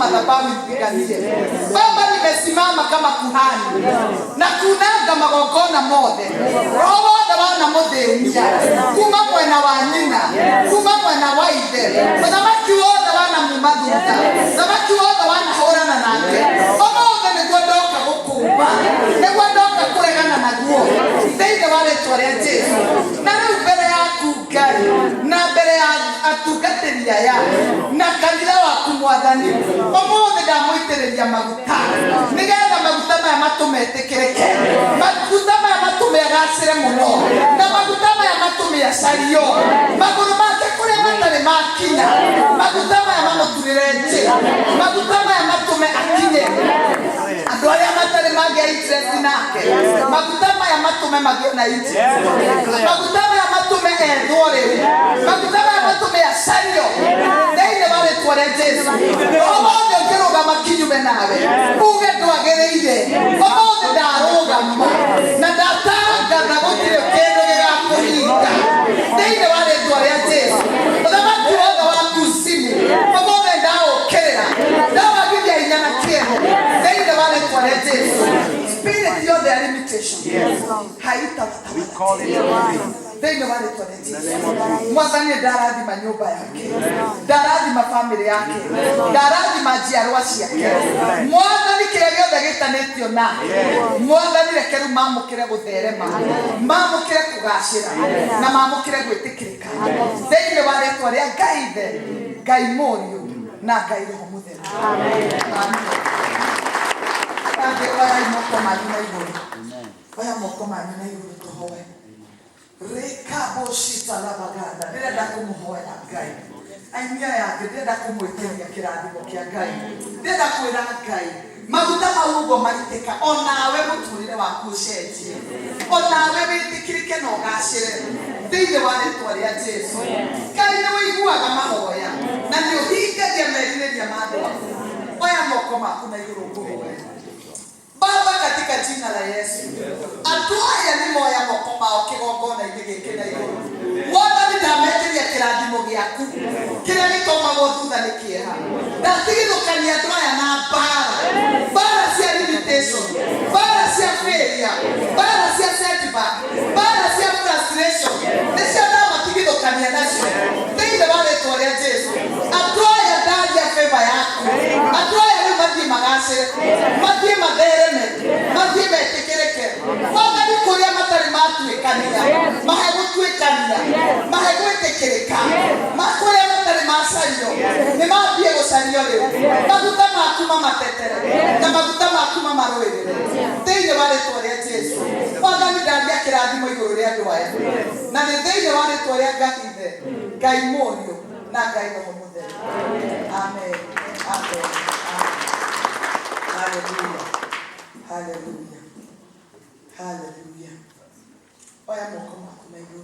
madhabahu nipiganie. Baba, nimesimama kama kuhani na kunaga magongona mothe roho wothe wana muthĩnia kuma mwena wa nyina kuma mwena wa ithe mũthamaki wothe wana muma thutha mũthamaki wothe wana hũrana nake ũmũthĩ nĩguo ndoka gũkũmba nĩguo ndoka kũregana naguo thĩinĩ wa rĩtwa rĩa Jesũ. Na rĩu mbere yaku Ngai na mbere ya atungatĩri aya na kanitha waku Mwathani, ũmũthĩ ndamũitĩrĩria maguta nĩgetha maguta maya matũmetĩkĩrĩke, maguta maya matũmegacĩre mũno, na maguta maya matũmeacario, magũrũ make kũrĩa matarĩ makinya, maguta maya mamũturĩre njĩra, maguta maya matũme akinye andũ arĩa matarĩ mangĩa interest nake, maguta maya matũme magĩe na interest, maguta maya matũme ethwo rĩu, maguta maya matũme acario thĩinĩ wa rĩtwa rĩa Jesũ. Ũmũthĩ ũngĩrũgama kinyume nawe uge ndwagĩrĩire, ũmũthĩ ndarũgama na ndatangatha gũtirĩ kĩndũ gĩgakũhinga thĩinĩ wa rĩtwa rĩa Jesũ. Mũthamaki wothe wa kuzimu ũmũthĩ ndaũkĩrĩra, ndawagithia hinya na kĩero thĩinĩ wa rĩtwa rĩa Jesũ. Spirit yothe ya limitation haitabataba thĩinĩ wa rĩtwa rĩa Jesũ. Mwathani ndarathima nyũmba yake, ndarathima family yake, ndarathima njiarwa ciake. Mwathani kĩrĩa gĩothe gĩtanĩtio nake, Mwathani reke rĩu mamũkĩre gũtherema, mamũkĩre kũgacĩra na mamũkĩre gwĩtĩkĩrĩka thĩinĩ wa rĩtwa rĩa Ngai Ithe, Ngai Mũriũ na Ngai Roho Mũtheru. Amen. Oya moko manyu na igũrũ, oya moko manyu na igũrũ tũhoe. Rekabo shita la baganda, ndĩrenda kũmũhoya Ngai. Aimia yake ndĩrenda kũmwĩtĩria kĩrathimo kĩa Ngai, ndĩrenda kwĩra Ngai maguta mau ũguo maitĩka, onawe mũtũrĩre waku ũcenjie, onawe wĩtĩkĩrĩke na ũgacĩre thĩinĩ wa rĩtwa rĩa Jesũ. Ngai nĩ ũiguaga mahoya na nĩ ũhingagia merirĩria ma andũ aku. Oya moko maku na igũrũ ngũhoe. Baba, katika jina la Yesu, andũ aya nĩ moya moko mao kĩgongona-inĩ gĩkĩ na igũrũ. Mwathani ndametĩria kĩrathimo gĩaku kĩrĩa gĩtomagwo thutha nĩ kĩeha. Ndatigithũkania andũ aya na mbara cia limitation, mbara cia failure, mbara cia setback, mbara cia frustration, nĩcio ndamatigithũkania nacio thĩinĩ wa rĩtwa rĩa Jesũ. Andũ aya ndaria favor yaku, andũ aya rĩu mathiĩ magacĩre, mathiĩ mathereme, mathiĩ metĩkĩrĩke. Mwathani kũrĩa matarĩ matuĩkania mahe gũtuĩkania, mahe gwĩtĩkĩrĩka, kũrĩa matarĩ macario nĩ mambie gũcario rĩu, maguta maku mamatetere na maguta maku mamarũĩrĩre thĩinĩ wa rĩtwa rĩa Jesũ. Mwathani ndaria kĩrathimo igũrũ rĩa andũ aya na nĩ thĩinĩ wa rĩtwa rĩa Ngai Ithe, Ngai Mũriũ na Ngai Roho Mũtheru. Amen. Amen. Hallelujah. Hallelujah. Hallelujah. Oya moko maku na igũrũ.